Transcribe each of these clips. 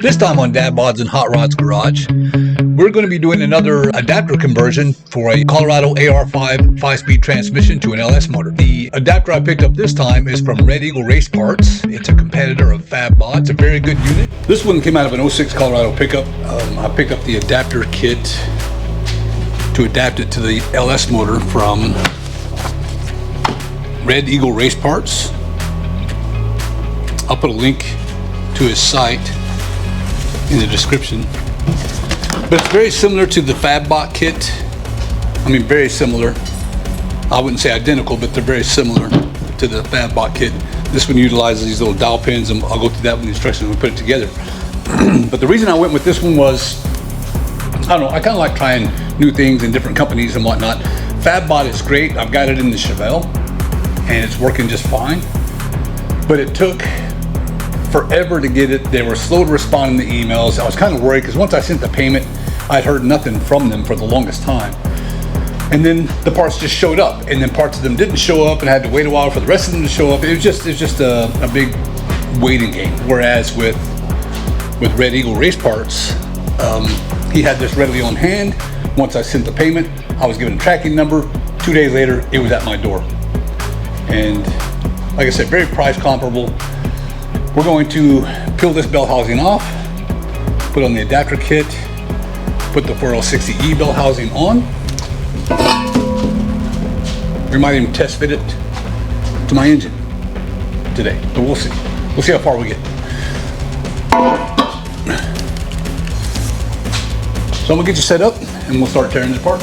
This time on Dad Bods and Hot Rods Garage, we're going to be doing another adapter conversion for a Colorado AR5 5-speed transmission to an LS motor. The adapter I picked up this time is from Red Eagl Raceparts. It's a competitor of FabBot. It's a very good unit. This one came out of an 06 Colorado pickup. I picked up the adapter kit to adapt it to the LS motor from Red Eagl Raceparts. I'll put a link to his site in the description. But it's very similar to the FabBot kit. I mean, very similar. I wouldn't say identical, but they're very similar to the FabBot kit. This one utilizes these little dowel pins, and I'll go through that with the instructions when we put it together. But the reason I went with this one was, I don't know, I kind of like trying new things in different companies and whatnot. FabBot is great. I've got it in the Chevelle, and it's working just fine. But it took forever to get it. They were slow to respond in the emails. I was kind of worried because once I sent the payment, I'd heard nothing from them for the longest time. And then the parts just showed up, and then parts of them didn't show up, and I had to wait a while for the rest of them to show up. It was just a big waiting game. Whereas with Red Eagl Raceparts, he had this readily on hand. Once I sent the payment, I was given a tracking number. 2 days later, it was at my door. And like I said, very price comparable. We're going to peel this bell housing off, put on the adapter kit, put the 4L60E bell housing on. We might even test fit it to my engine today, but we'll see. We'll see how far we get. So I'm gonna get you set up and we'll start tearing it apart.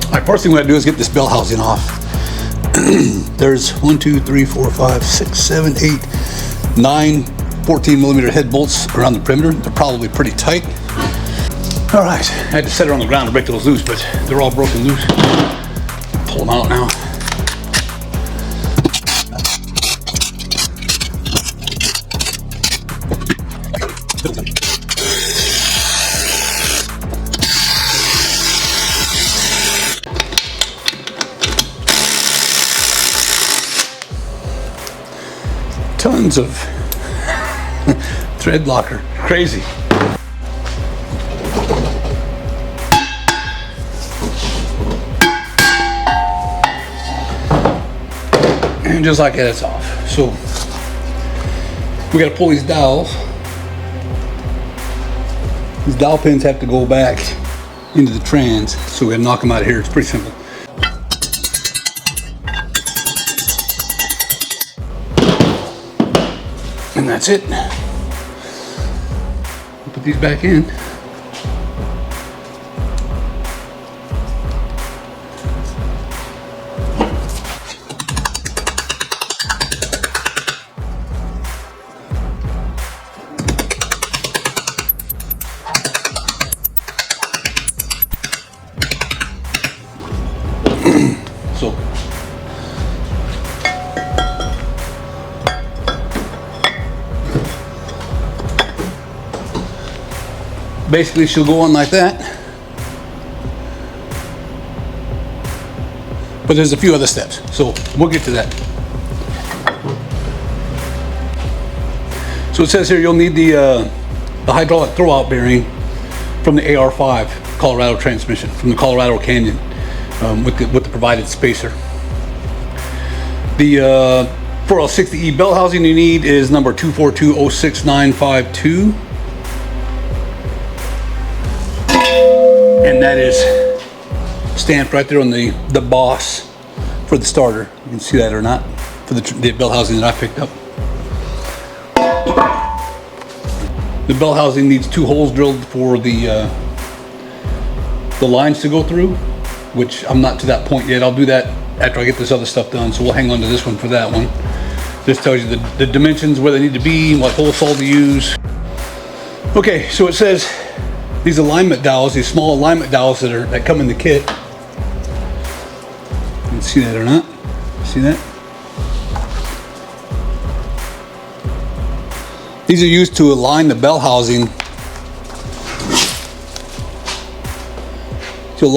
All right, first thing we're gonna do is get this bell housing off. There's 1, 2, 3, 4, 5, 6, 7, 8, 9 14mm head bolts around the perimeter. They're probably pretty tight. All right, I had to set it on the ground to break those loose, but they're all broken loose. Pull them out now. Tons of thread locker, crazy. And just like that, it's off. So we got to pull these dowels. These dowel pins have to go back into the trans, so we got to knock them out of here. It's pretty simple. And that's it. Put these back in. So basically, she'll go on like that. But there's a few other steps, so we'll get to that. So it says here you'll need the hydraulic throwout bearing from the AR5 Colorado transmission, from the Colorado Canyon, with the provided spacer. The 4L60E bell housing you need is number 242-06952. And that is stamped right there on the boss for the starter. You can see that or not, for the bell housing that I picked up. The bell housing needs 2 holes drilled for the lines to go through, which I'm not to that point yet. I'll do that after I get this other stuff done, so we'll hang on to this one for that one. This tells you the dimensions, where they need to be, what hole saw to use. Okay, so it says these alignment dowels, these small alignment dowels that come in the kit. You can see that or not? See that? These are used to align the bell housing to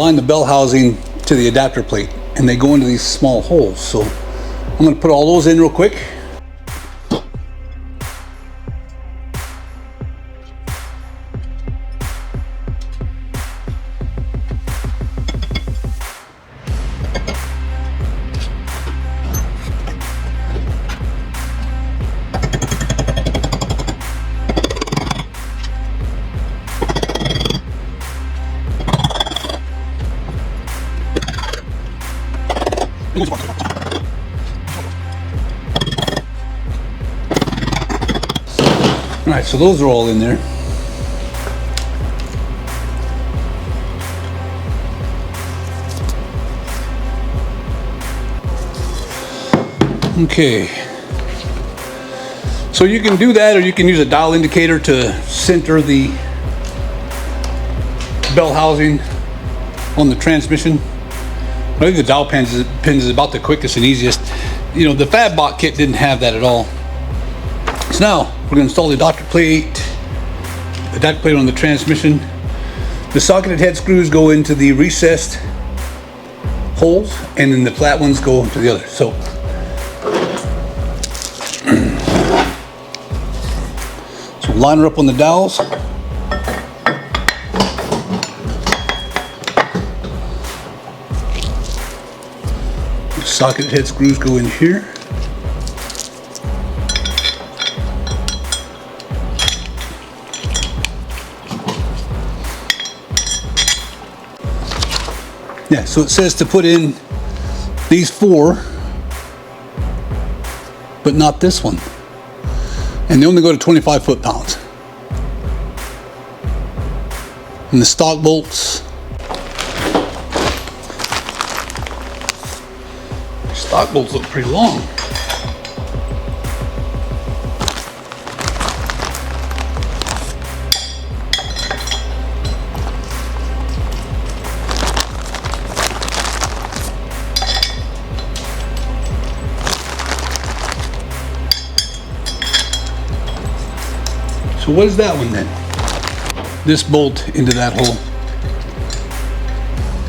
the adapter plate, and they go into these small holes. So I'm going to put all those in real quick. All right, so those are all in there. Okay. So you can do that, or you can use a dial indicator to center the bell housing on the transmission. I think the dial pins is about the quickest and easiest. You know, the FabBot kit didn't have that at all. So now we're going to install the adapter plate on the transmission. The socketed head screws go into the recessed holes, and then the flat ones go into the other. So line her up on the dowels. The socket head screws go in here. Yeah, so it says to put in these 4, but not this one. And they only go to 25 foot-pounds. And the stock bolts look pretty long. So what is that one then? This bolt into that hole.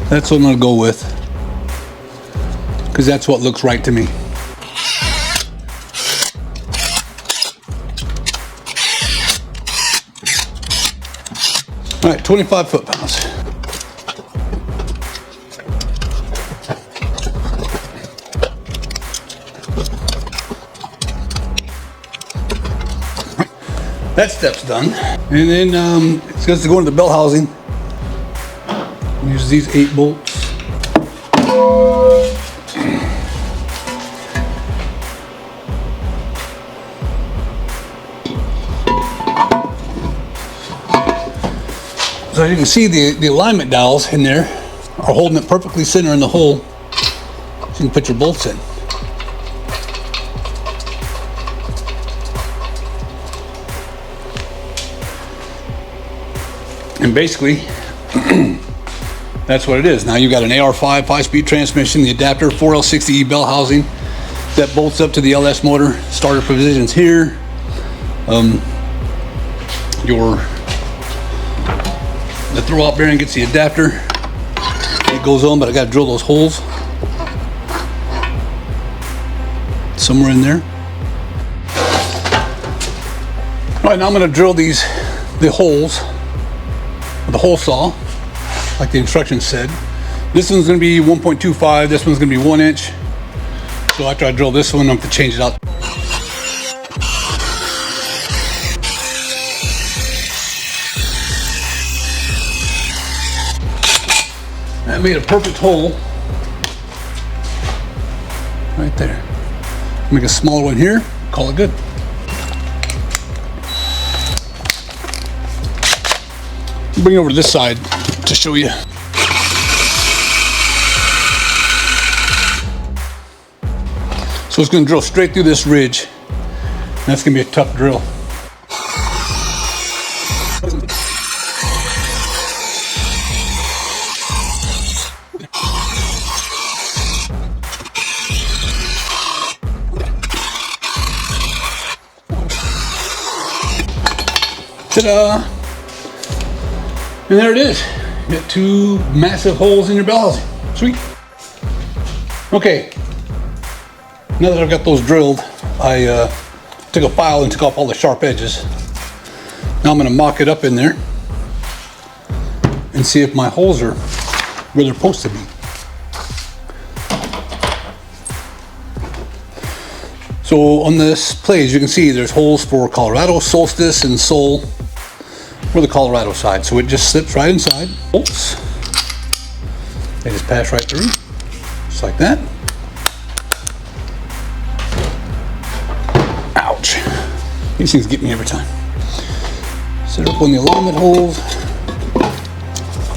That's what I'm gonna go with, because that's what looks right to me. All right, 25 foot-pounds. That step's done. And then it's going to go into the bell housing. Use these 8 bolts. So as you can see, the alignment dowels in there are holding it perfectly center in the hole. So you can put your bolts in. And basically, that's what it is. Now you've got an AR5 5-speed transmission, the adapter, 4L60E bell housing that bolts up to the LS motor. Starter positions here. The throw-out bearing gets the adapter. It goes on, but I got to drill those holes somewhere in there. All right, now I'm going to drill the holes with the hole saw, like the instructions said. This one's going to be 1.25. This one's going to be 1 inch. So after I drill this one, I'm going to change it out. That made a perfect hole right there. Make a smaller one here, call it good. Bring it over to this side to show you. So it's going to drill straight through this ridge. And that's going to be a tough drill. Ta-da! And there it is. You got 2 massive holes in your bell housing. Sweet. Okay. Now that I've got those drilled, I took a file and took off all the sharp edges. Now I'm going to mock it up in there and see if my holes are where they're supposed to be. So on this plate, as you can see, there's holes for Colorado, Solstice, and Sol for the Colorado side. So it just slips right inside. Bolts. They just pass right through, just like that. Ouch. These things get me every time. Set up on the alignment holes.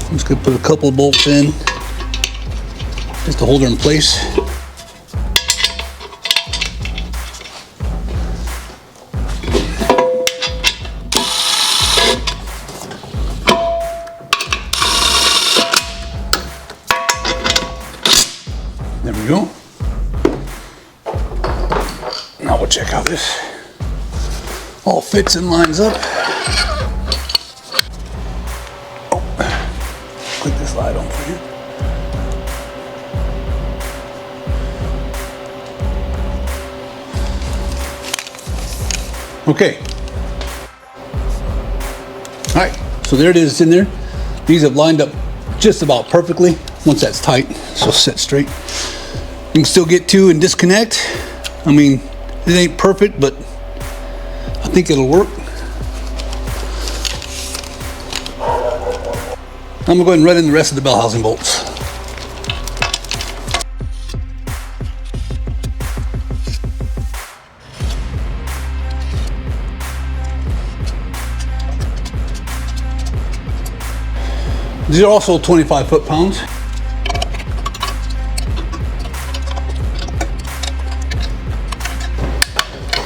I'm just gonna put a couple of bolts in just to hold her in place. There we go. Now we'll check how this all fits and lines up. Oh, click this light on for you. Okay. All right, so there it is, it's in there. These have lined up just about perfectly once that's tight, so set straight. You can still get to and disconnect. I mean, it ain't perfect, but I think it'll work. I'm gonna go ahead and run in the rest of the bell housing bolts. These are also 25 foot-pounds.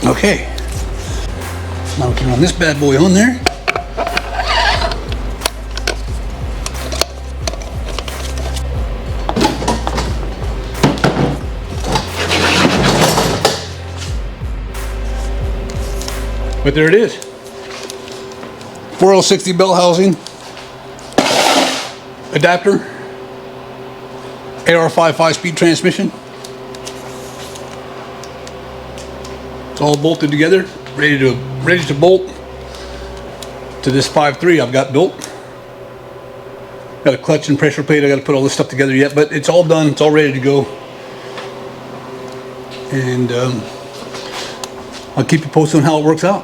Okay, now we can run this bad boy on there. But there it is. 4060 bell housing, adapter, AR5 5-speed transmission. It's all bolted together, ready to bolt to this 5.3 I've got built. Got a clutch and pressure plate. I got to put all this stuff together yet, but it's all done. It's all ready to go. And I'll keep you posted on how it works out.